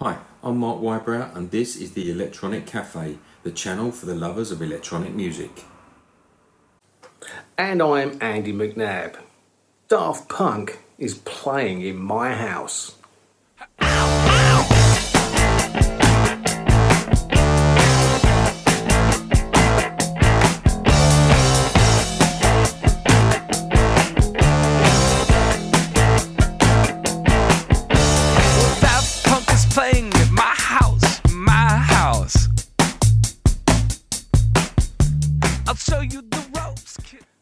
Hi, I'm Mark Wybrow and this is the Electronic Cafe, the channel for the lovers of electronic music. And I'm Andy McNabb. Daft Punk is playing in my house.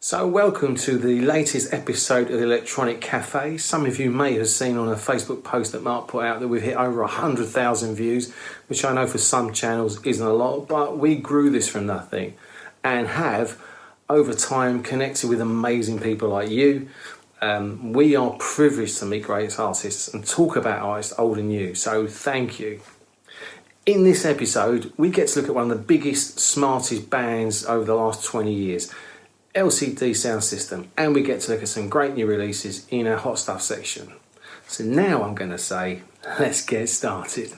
So welcome to the latest episode of the Electronic Cafe. Some of you may have seen on a Facebook post that Mark put out that we've hit over 100,000 views, which I know for some channels isn't a lot, but we grew this from nothing and have over time connected with amazing people like you. We are privileged to meet great artists and talk about artists old and new, so thank you. In this episode, we get to look at one of the biggest, smartest bands over the last 20 years, LCD Soundsystem, and we get to look at some great new releases in our Hot Stuff section. So now I'm going to say, let's get started.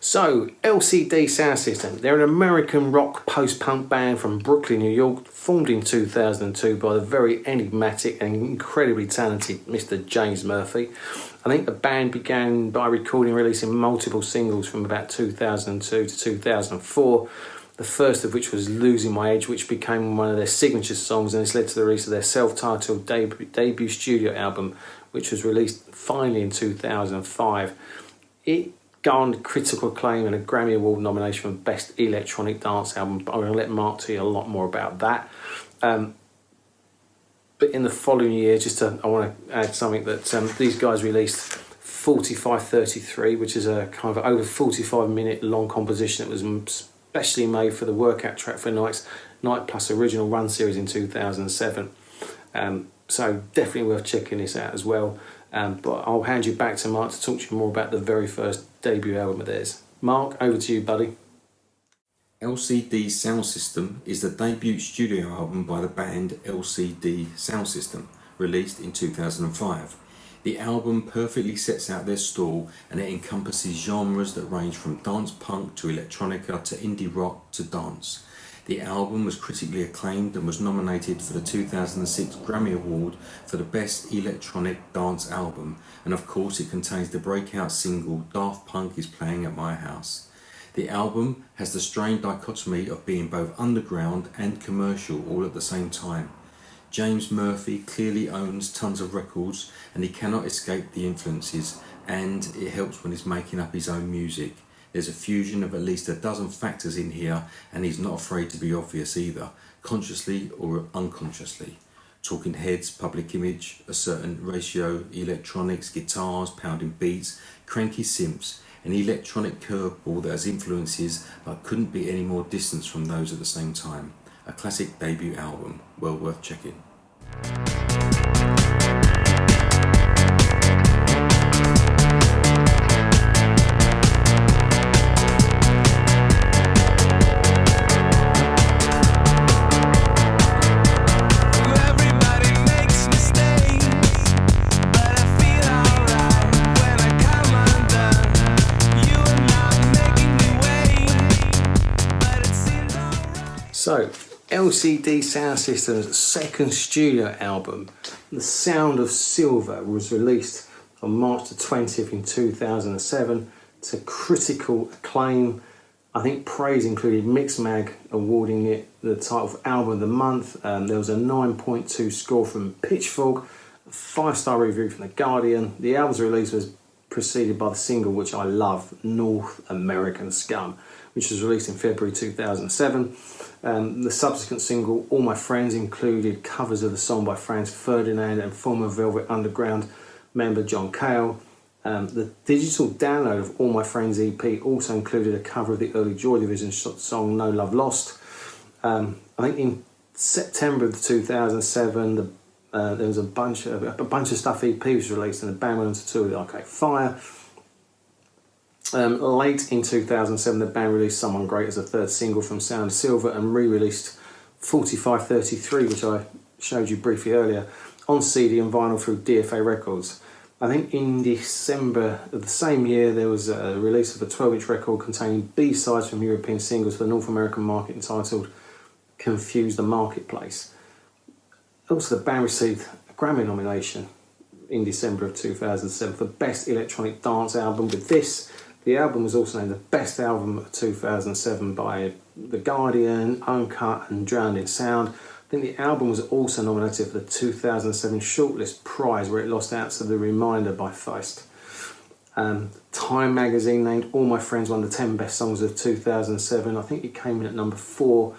So, LCD Soundsystem, they're an American rock post-punk band from Brooklyn, New York, formed in 2002 by the very enigmatic and incredibly talented Mr. James Murphy. I think the band began by recording and releasing multiple singles from about 2002 to 2004, the first of which was Losing My Edge, which became one of their signature songs, and this led to the release of their self-titled debut studio album, which was released finally in 2005. It garnered critical acclaim and a Grammy Award nomination for Best Electronic Dance Album. I'm going to let Mark tell you a lot more about that. But in the following year, I want to add something that these guys released 4533, which is a kind of over 45-minute long composition that was specially made for the workout track for Night Plus original run series in 2007. So definitely worth checking this out as well. But I'll hand you back to Mark to talk to you more about the very first debut album of theirs. Mark, over to you, buddy. LCD Soundsystem is the debut studio album by the band LCD Soundsystem, released in 2005. The album perfectly sets out their stall and it encompasses genres that range from dance punk to electronica to indie rock to dance. The album was critically acclaimed and was nominated for the 2006 Grammy Award for the Best Electronic Dance Album, and of course it contains the breakout single Daft Punk is Playing at My House. The album has the strange dichotomy of being both underground and commercial all at the same time. James Murphy clearly owns tons of records and he cannot escape the influences, and it helps when he's making up his own music. There's a fusion of at least a dozen factors in here, and he's not afraid to be obvious either, consciously or unconsciously. Talking heads, public image, a certain ratio, electronics, guitars, pounding beats, cranky synths, an electronic curveball that has influences but couldn't be any more distant from those at the same time. A classic debut album, well worth checking. So, LCD Soundsystem's second studio album, The Sound of Silver, was released on March the 20th in 2007 to critical acclaim I think praise included Mixmag awarding it the title of Album of the Month. There was a 9.2 score from Pitchfork, a 5-star review from The Guardian. The album's release was preceded by the single, which I love, North American Scum, which was released in February 2007. The subsequent single, All My Friends, included covers of the song by Franz Ferdinand and former Velvet Underground member John Cale. The digital download of All My Friends EP also included a cover of the early Joy Division song No Love Lost. I think in September of 2007, there was a bunch of stuff EP was released, and the band went on to tour with Arcade Fire. Late in 2007, the band released Someone Great as a third single from Sound of Silver and re-released 4533, which I showed you briefly earlier, on CD and vinyl through DFA Records. I think in December of the same year, there was a release of a 12-inch record containing B-sides from European singles for the North American market entitled Confuse the Marketplace. Also, the band received a Grammy nomination in December of 2007 for Best Electronic Dance Album with this. The album was also named the Best Album of 2007 by The Guardian, Uncut and Drowned in Sound. I think the album was also nominated for the 2007 Shortlist Prize, where it lost out to The Reminder by Feist. Time magazine named All My Friends one of the 10 best songs of 2007. I think it came in at number 4,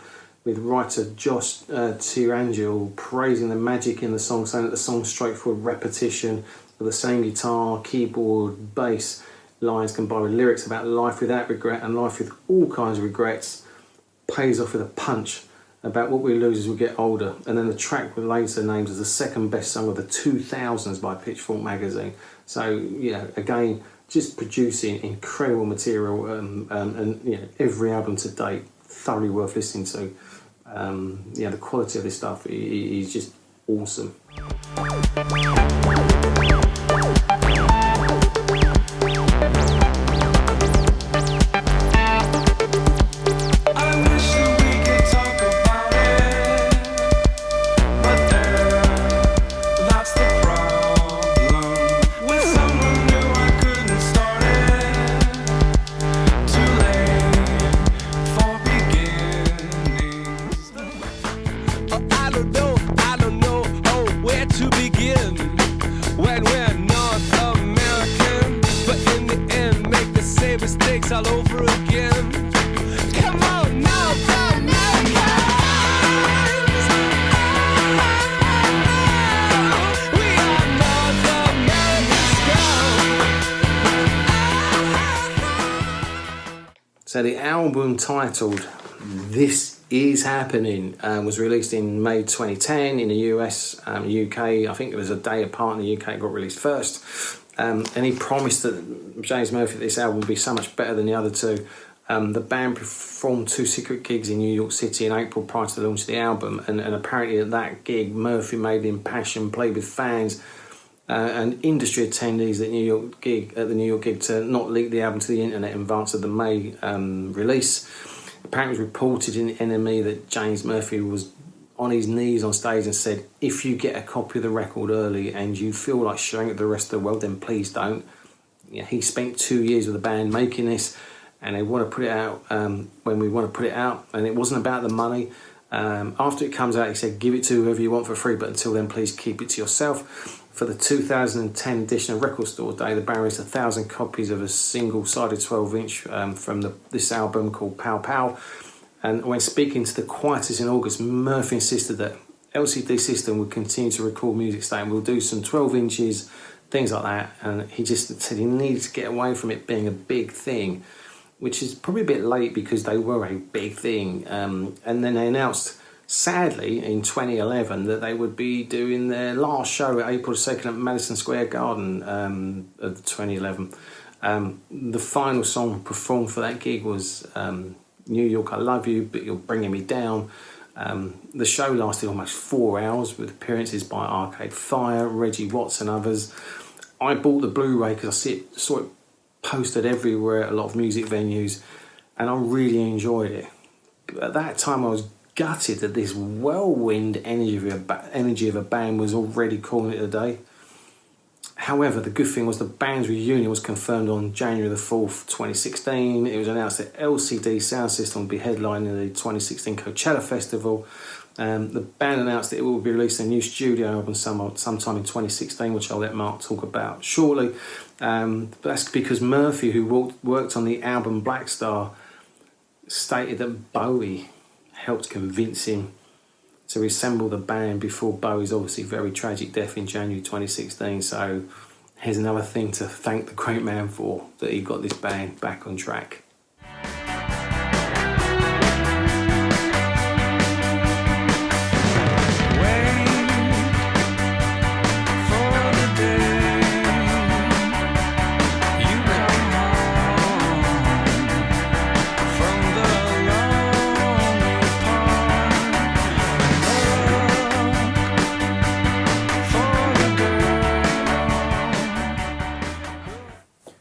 with writer Josh Tirangel praising the magic in the song, saying that the song's straightforward repetition of the same guitar, keyboard, bass lines combined with lyrics about life without regret and life with all kinds of regrets pays off with a punch about what we lose as we get older. And then the track was later named as the second best song of the 2000s by Pitchfork magazine. So, you know, again, just producing incredible material, and you know, every album to date thoroughly worth listening to. Yeah, the quality of this stuff is just awesome. All over again. Come on now, Americans. We are North American scum. So the album titled This Is Happening was released in May 2010 in the US, UK. I think it was a day apart in the UK, it got released first. And he promised that James Murphy, this album, would be so much better than the other two. The band performed 2 secret gigs in New York City in April prior to the launch of the album, and apparently at that gig, Murphy made the impassioned plea with fans and industry attendees at the New York gig to not leak the album to the internet in advance of the May release. Apparently, it was reported in NME that James Murphy was on his knees on stage and said, if you get a copy of the record early and you feel like sharing it with the rest of the world, then please don't. Yeah, he spent 2 years with the band making this, and they want to put it out when we want to put it out, and it wasn't about the money. After it comes out, he said, give it to whoever you want for free, but until then, please keep it to yourself. For the 2010 edition of Record Store Day, the band released 1,000 copies of a single-sided 12-inch from this album called Pow Pow. And when speaking to the Quieters in August, Murphy insisted that LCD System would continue to record music staying. We'll do some 12 inches, things like that. And he just said he needed to get away from it being a big thing, which is probably a bit late because they were a big thing. And then they announced, sadly, in 2011, that they would be doing their last show at April 2nd at Madison Square Garden of 2011. The final song performed for that gig was New York, I Love You, But You're Bringing Me Down. The show lasted almost 4 hours with appearances by Arcade Fire, Reggie Watts and others. I bought the Blu-ray because I saw it posted everywhere at a lot of music venues, and I really enjoyed it. But at that time I was gutted that this whirlwind energy of a band was already calling it a day. However, the good thing was the band's reunion was confirmed on January the 4th, 2016. It was announced that LCD Soundsystem will be headlining the 2016 Coachella Festival. The band announced that it will be releasing a new studio album sometime in 2016, which I'll let Mark talk about shortly. But that's because Murphy, who worked on the album Black Star, stated that Bowie helped convince him to reassemble the band before Bowie's obviously very tragic death in January 2016. So here's another thing to thank the great man for, that he got this band back on track.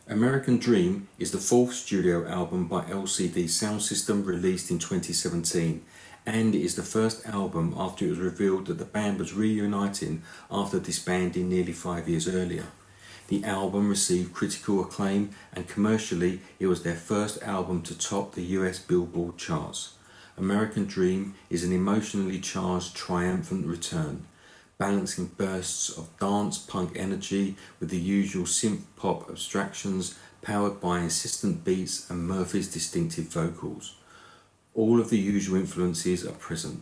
American Dream is the fourth studio album by LCD Soundsystem, released in 2017, and it is the first album after it was revealed that the band was reuniting after disbanding nearly 5 years earlier. The album received critical acclaim, and commercially it was their first album to top the US Billboard charts. American Dream is an emotionally charged, triumphant return, balancing bursts of dance punk energy with the usual synth-pop abstractions, powered by insistent beats and Murphy's distinctive vocals. All of the usual influences are present,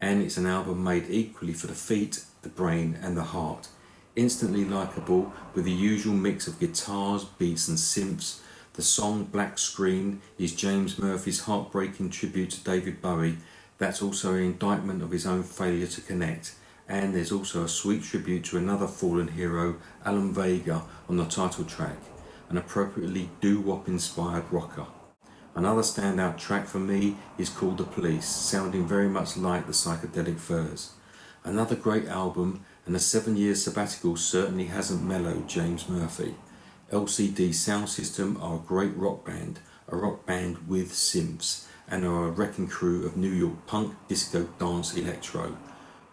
and it's an album made equally for the feet, the brain and the heart. Instantly likeable with the usual mix of guitars, beats and synths. The song Black Screen is James Murphy's heartbreaking tribute to David Bowie. That's also an indictment of his own failure to connect. And there's also a sweet tribute to another fallen hero, Alan Vega, on the title track, an appropriately doo-wop inspired rocker. Another standout track for me is called The Police, sounding very much like the Psychedelic Furs. Another great album, and a 7-year sabbatical certainly hasn't mellowed James Murphy. LCD Soundsystem are a great rock band with synths, and are a wrecking crew of New York punk, disco, dance, electro.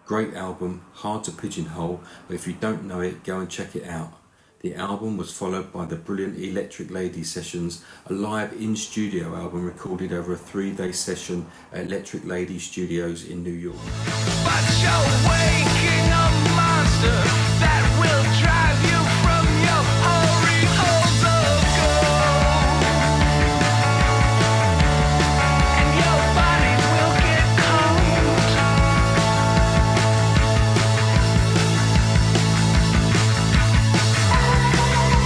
Great album, hard to pigeonhole, but if you don't know it, go and check it out. The album was followed by the brilliant Electric Lady Sessions, a live in-studio album recorded over a 3-day session at Electric Lady Studios in New York. But you're waking a monster that will drive you from your aureoles of gold. And your body will get cold.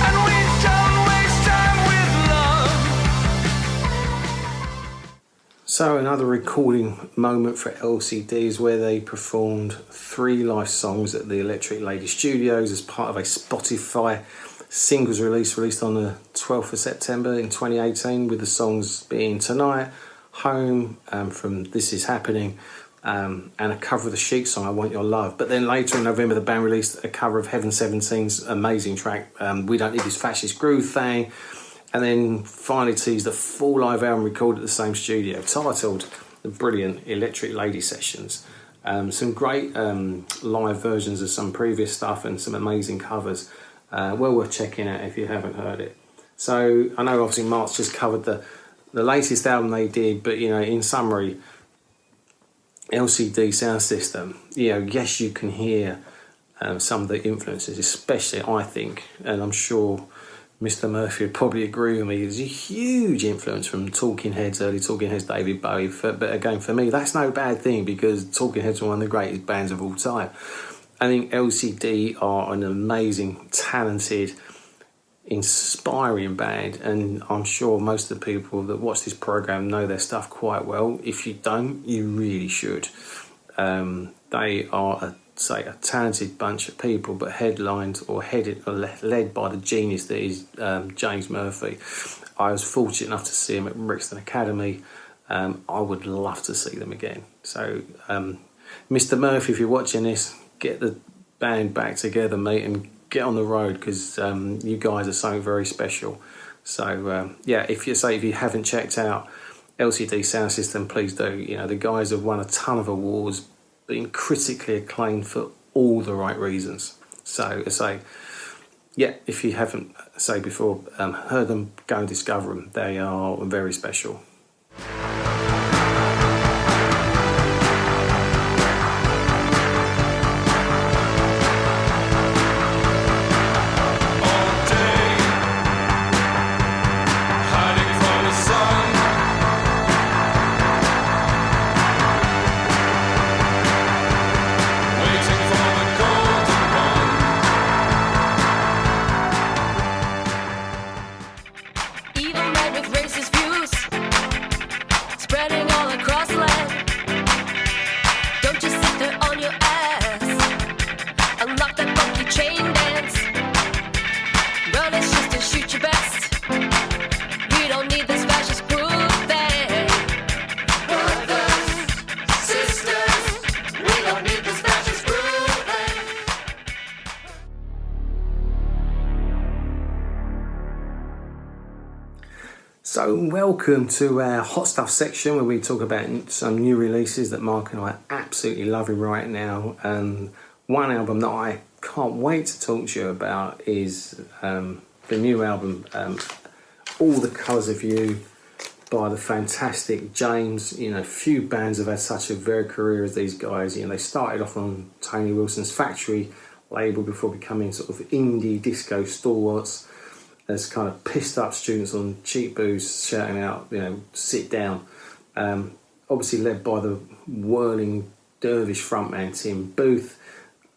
And we don't waste time with love. So another recording moment for LCD is where they performed 3 live songs at the Electric Lady Studios as part of a Spotify singles released on the 12th of September in 2018, with the songs being Tonight, Home, from This Is Happening, and a cover of the Chic song I Want Your Love. But then later in November the band released a cover of Heaven 17's amazing track, We Don't Need This Fascist Groove Thing, and then finally teased a full live album recorded at the same studio titled The Brilliant Electric Lady Sessions. Some great live versions of some previous stuff and some amazing covers. Well worth checking out if you haven't heard it. So I know obviously Mark's just covered the latest album they did, but in summary, LCD Soundsystem, yes, you can hear some of the influences, especially I think, and I'm sure Mr. Murphy would probably agree with me, there's a huge influence from Talking Heads, early Talking Heads, David Bowie. But again, for me, that's no bad thing, because Talking Heads are one of the greatest bands of all time. I think LCD are an amazing, talented, inspiring band, and I'm sure most of the people that watch this program know their stuff quite well. If you don't, you really should. They are a talented bunch of people, but headlined or led by the genius that is James Murphy. I was fortunate enough to see him at Brixton Academy. I would love to see them again. So, Mr. Murphy, if you're watching this, get the band back together, mate, and get on the road, because you guys are something very special. So, if you haven't checked out LCD Soundsystem, please do. The guys have won a ton of awards, been critically acclaimed for all the right reasons. So, Yeah, if you haven't, say before, heard them, go and discover them. They are very special. Evil men with racist views spreading all across the land. Don't just sit there on your ass. Unlock that funky chain dance. Well, it's just to shoot your best. We don't need this fascist proof thing. Brothers, sisters, we don't need this fascist proof thing. So welcome to our hot stuff section where we talk about some new releases that Mark and I are absolutely loving right now. And one album that I can't wait to talk to you about is the new album, All the Colours of You, by the fantastic James. You know, few bands have had such a varied career as these guys. You know, they started off on Tony Wilson's Factory label before becoming sort of indie disco stalwarts as kind of pissed up students on cheap booze shouting out, you know, sit down. Obviously led by the whirling dervish frontman Tim Booth.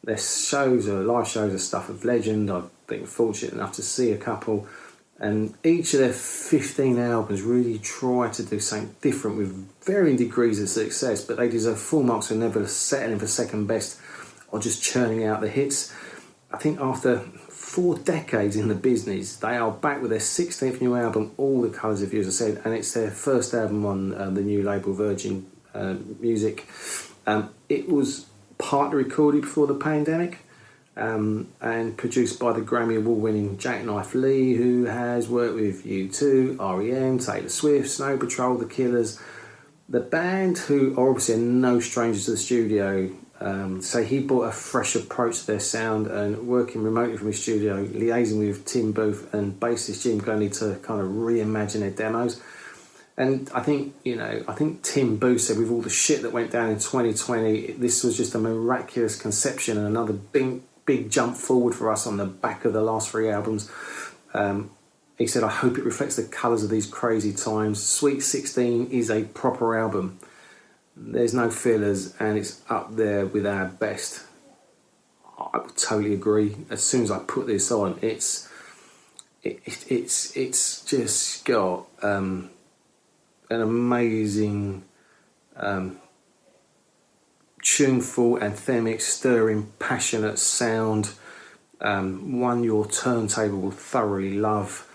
Their shows are live shows are stuff of legend. I've been fortunate enough to see a couple, and each of their 15 albums really try to do something different with varying degrees of success, but they deserve full marks for never settling for second best or just churning out the hits. I think after 4 decades in the business, they are back with their 16th new album, All the Colours of You, as I said, and it's their first album on the new label Virgin Music. It was partly recorded before the pandemic and produced by the Grammy Award winning Jackknife Lee, who has worked with U2, R.E.M., Taylor Swift, Snow Patrol, The Killers. The band, who are obviously no strangers to the studio, so he brought a fresh approach to their sound, and working remotely from his studio, liaising with Tim Booth and bassist Jim Glennie to kind of reimagine their demos. And I think Tim Booth said with all the shit that went down in 2020, this was just a miraculous conception and another big jump forward for us on the back of the last 3 albums. He said, I hope it reflects the colours of these crazy times. Sweet 16 is a proper album. There's no fillers, and it's up there with our best. I would totally agree. As soon as I put this on, it's just got an amazing, tuneful, anthemic, stirring, passionate sound. One your turntable will thoroughly love.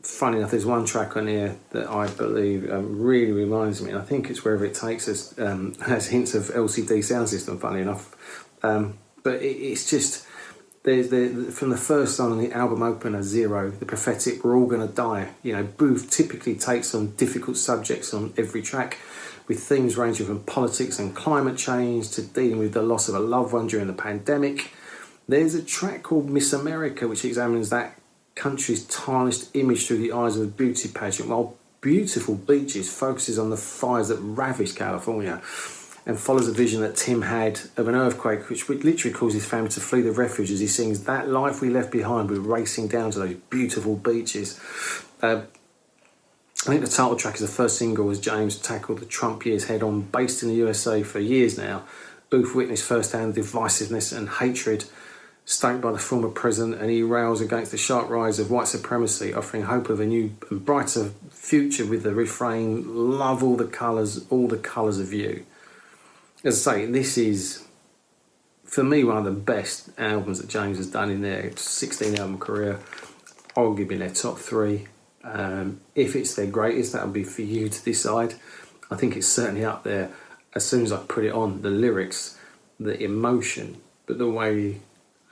Funny enough, there's one track on here that I believe really reminds me, and I think it's Wherever It Takes Us, has hints of LCD Soundsystem, funny enough. But it's just, from the first song on the album opener, Zero, the prophetic We're All Gonna Die. You know, Booth typically takes on difficult subjects on every track, with themes ranging from politics and climate change to dealing with the loss of a loved one during the pandemic. There's a track called Miss America, which examines that country's tarnished image through the eyes of a beauty pageant, while Beautiful Beaches focuses on the fires that ravished California and follows a vision that Tim had of an earthquake which would literally cause his family to flee the refuge, as he sings that life we left behind, we're racing down to those beautiful beaches. I think the title track is the first single as James tackled the Trump years head on. Based in the USA for years now, Booth witnessed firsthand divisiveness and hatred stoked by the former president, and he rails against the sharp rise of white supremacy, offering hope of a new and brighter future with the refrain, love all the colours of you. As I say, this is, for me, one of the best albums that James has done in their 16 album career. Arguably their top 3. If it's their greatest, that would be for you to decide. I think it's certainly up there. As soon as I put it on, the lyrics, the emotion, but the way,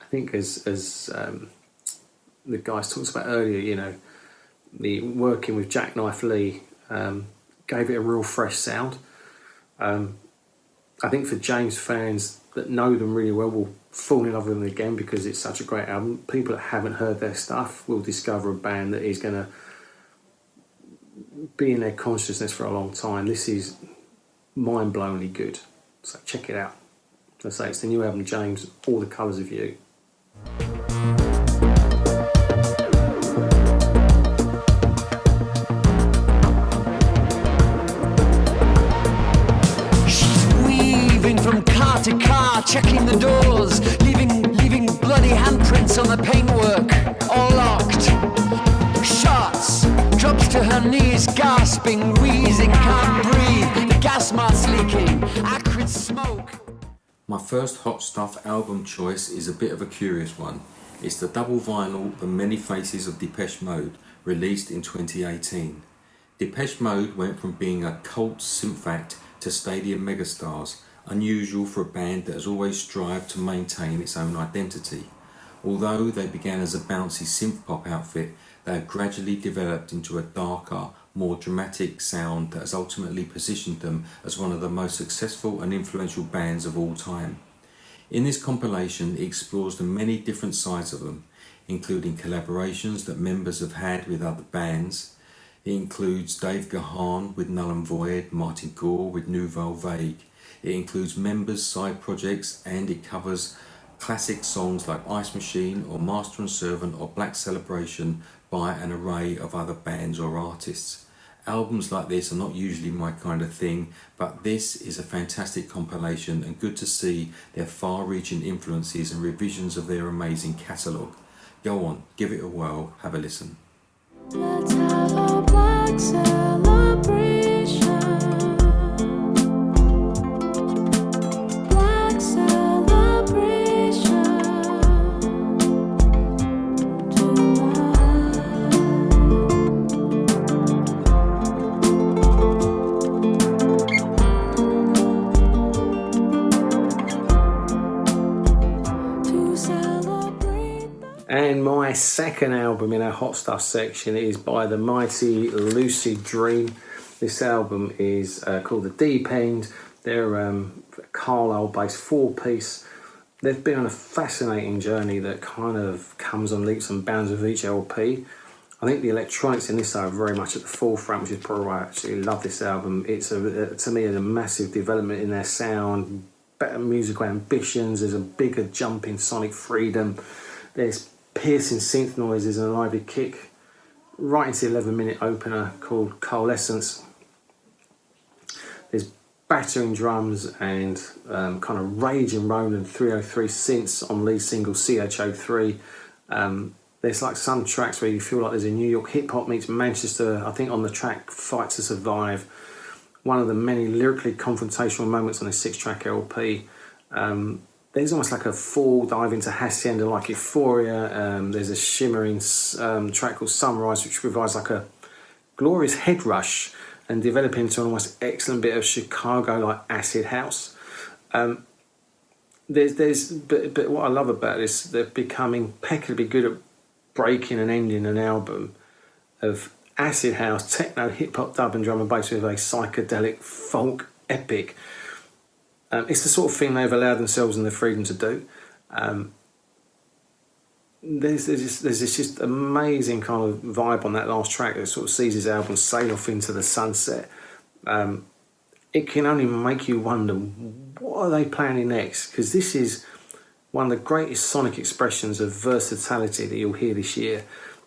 I think as the guys talked about earlier, you know, the working with Jackknife Lee gave it a real fresh sound. I think for James fans that know them really well will fall in love with them again because it's such a great album. People that haven't heard their stuff will discover a band that is going to be in their consciousness for a long time. This is mind-blowingly good. So check it out. As I say, it's the new album, James, All the Colours of You. From car to car, checking the doors, leaving bloody handprints on the paintwork, all locked. Shots, drops to her knees, gasping, wheezing, can't breathe. The gas mask's leaking, acrid smoke. My first Hot Stuff album choice is a bit of a curious one. It's the double vinyl The Many Faces of Depeche Mode, released in 2018. Depeche Mode went from being a cult synth act to stadium megastars, unusual for a band that has always strived to maintain its own identity. Although they began as a bouncy synth-pop outfit, they have gradually developed into a darker, more dramatic sound that has ultimately positioned them as one of the most successful and influential bands of all time. In this compilation, it explores the many different sides of them, including collaborations that members have had with other bands. It includes Dave Gahan with Null and Void, Martin Gore with Nouvelle Vague. It includes members' side projects, and it covers classic songs like Ice Machine or Master and Servant or Black Celebration by an array of other bands or artists. Albums like this are not usually my kind of thing, but this is a fantastic compilation and good to see their far-reaching influences and revisions of their amazing catalogue. Go on, give it a whirl, have a listen. Let's have a black celebration. And my second album in our Hot Stuff section is by the mighty Lucid Dream. This album is called The Deep End. They're a Carlisle-based four-piece. They've been on a fascinating journey that kind of comes on leaps and bounds with each LP. I think the electronics in this are very much at the forefront, which is probably why I actually love this album. It's to me a massive development in their sound, better musical ambitions. There's a bigger jump in sonic freedom. There's piercing synth noises and a lively kick, right into the 11-minute opener called Coalescence. There's battering drums and kind of raging Roland 303 synths on lead single CHO3. There's like some tracks where you feel like there's a New York hip-hop meets Manchester. I think on the track Fight to Survive, one of the many lyrically confrontational moments on this 6-track LP. There's almost like a full dive into Hacienda like Euphoria. There's a shimmering track called Sunrise, which provides like a glorious head rush and develop into an almost excellent bit of Chicago like acid house. But what I love about this, they're becoming impeccably good at breaking and ending an album of acid house, techno, hip hop, dub and drum and bass with a psychedelic folk epic. It's the sort of thing they've allowed themselves and the freedom to do. There's this just amazing kind of vibe on that last track that sort of sees his album sail off into the sunset. It can only make you wonder, what are they planning next? Because this is one of the greatest sonic expressions of versatility that you'll hear this year.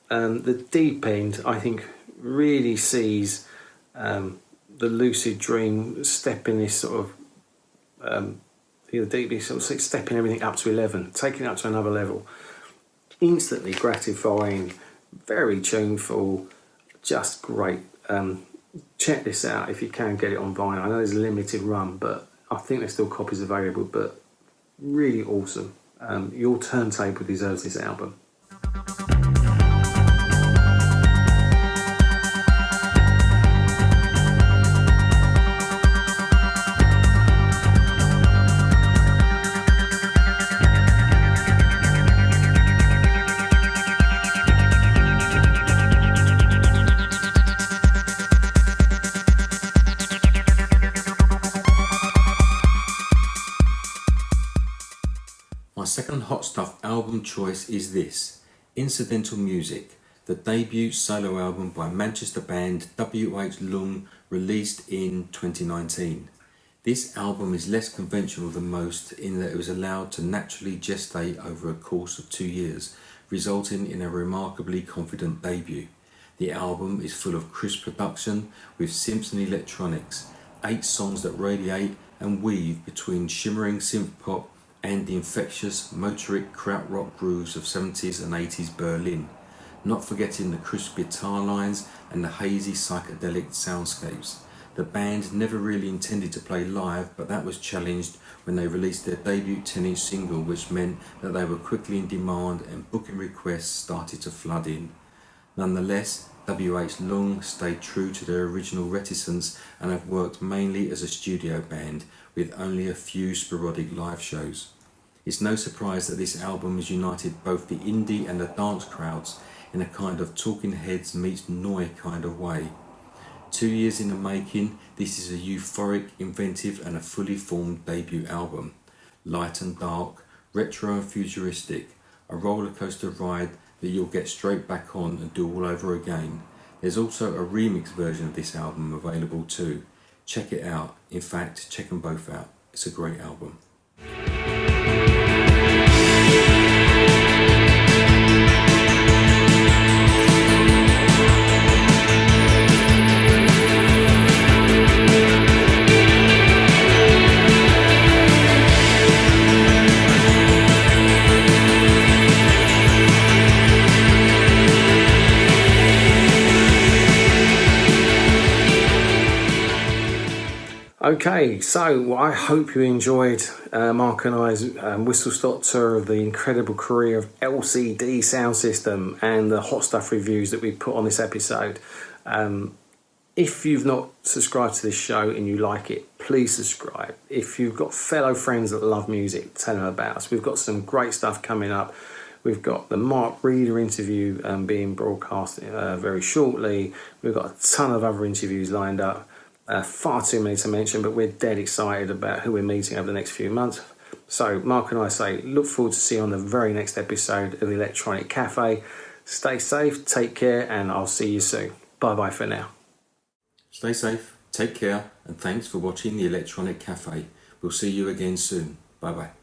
The Deep End, I think, really sees the Lucid Dream step in this sort of deeply sort of stepping everything up to 11, taking it up to another level. Instantly gratifying, very tuneful, just great. Check this out if you can get it on vinyl. I know there's a limited run, but I think there's still copies available, but really awesome. Your turntable deserves this album. My second Hot Stuff album choice is this, Incidental Music, the debut solo album by Manchester band W.H. Lung, released in 2019. This album is less conventional than most in that it was allowed to naturally gestate over a course of 2 years, resulting in a remarkably confident debut. The album is full of crisp production with synths and electronics, 8 songs that radiate and weave between shimmering synthpop and the infectious motoric krautrock grooves of 70s and 80s Berlin, not forgetting the crisp guitar lines and the hazy psychedelic soundscapes. The band never really intended to play live, but that was challenged when they released their debut 10-inch single, which meant that they were quickly in demand and booking requests started to flood in. Nonetheless, W.H. Lung stayed true to their original reticence and have worked mainly as a studio band, with only a few sporadic live shows. It's no surprise that this album has united both the indie and the dance crowds in a kind of Talking Heads meets Noi kind of way. 2 years in the making, this is a euphoric, inventive and a fully formed debut album. Light and dark, retro and futuristic, a roller coaster ride that you'll get straight back on and do all over again. There's also a remix version of this album available too. Check it out. In fact, check them both out. It's a great album. Okay, so I hope you enjoyed Mark and I's whistle-stop tour of the incredible career of LCD Soundsystem and the hot stuff reviews that we put on this episode. If you've not subscribed to this show and you like it, please subscribe. If you've got fellow friends that love music, tell them about us. We've got some great stuff coming up. We've got the Mark Reeder interview being broadcast very shortly. We've got a ton of other interviews lined up. Far too many to mention, but we're dead excited about who we're meeting over the next few months. So Mark and I say look forward to seeing you on the very next episode of the Electronic Cafe. Stay safe, take care, and I'll see you soon. Bye bye for now. Stay safe, take care, and thanks for watching the Electronic Cafe. We'll see you again soon. Bye bye.